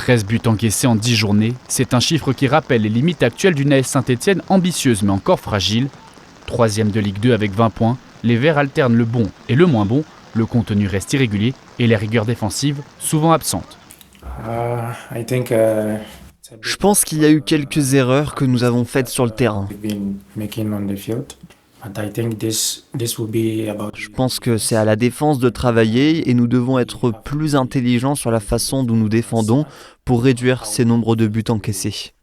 13 buts encaissés en 10 journées, c'est un chiffre qui rappelle les limites actuelles d'une AS Saint-Etienne ambitieuse mais encore fragile. 3e de Ligue 2 avec 20 points, les Verts alternent le bon et le moins bon, le contenu reste irrégulier et les rigueurs défensives souvent absentes. Je pense qu'il y a eu quelques erreurs que nous avons faites sur le terrain. Je pense que c'est à la défense de travailler et nous devons être plus intelligents sur la façon dont nous défendons pour réduire ces nombres de buts encaissés.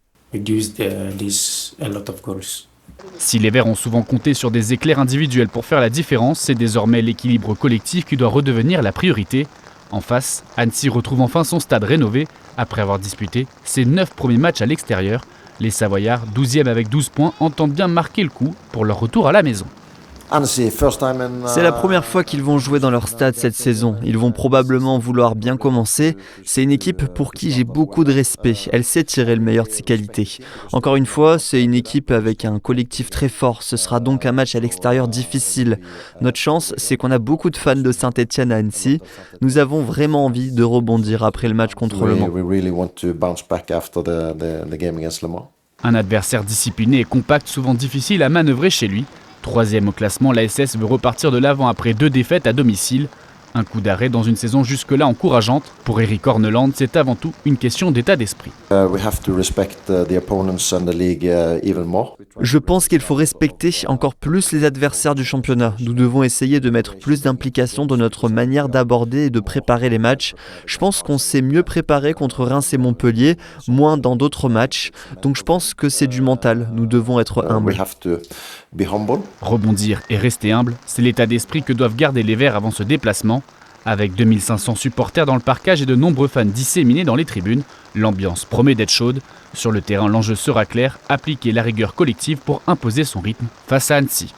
Si les Verts ont souvent compté sur des éclairs individuels pour faire la différence, c'est désormais l'équilibre collectif qui doit redevenir la priorité. En face, Annecy retrouve enfin son stade rénové après avoir disputé ses 9 premiers matchs à l'extérieur. Les Savoyards, 12e avec 12 points, entendent bien marquer le coup pour leur retour à la maison. C'est la première fois qu'ils vont jouer dans leur stade cette saison. Ils vont probablement vouloir bien commencer. C'est une équipe pour qui j'ai beaucoup de respect. Elle sait tirer le meilleur de ses qualités. Encore une fois, c'est une équipe avec un collectif très fort. Ce sera donc un match à l'extérieur difficile. Notre chance, c'est qu'on a beaucoup de fans de Saint-Etienne à Annecy. Nous avons vraiment envie de rebondir après le match contre Le Mans. Un adversaire discipliné et compact, souvent difficile à manœuvrer chez lui. 3e au classement, l'ASS veut repartir de l'avant après 2 défaites à domicile. Un coup d'arrêt dans une saison jusque-là encourageante. Pour Eric Horneland, c'est avant tout une question d'état d'esprit. Je pense qu'il faut respecter encore plus les adversaires du championnat. Nous devons essayer de mettre plus d'implication dans notre manière d'aborder et de préparer les matchs. Je pense qu'on s'est mieux préparé contre Reims et Montpellier, moins dans d'autres matchs. Donc je pense que c'est du mental. Nous devons être humbles. Rebondir et rester humble, c'est l'état d'esprit que doivent garder les Verts avant ce déplacement. Avec 2500 supporters dans le parcage et de nombreux fans disséminés dans les tribunes, l'ambiance promet d'être chaude. Sur le terrain, l'enjeu sera clair, appliquer la rigueur collective pour imposer son rythme face à Annecy.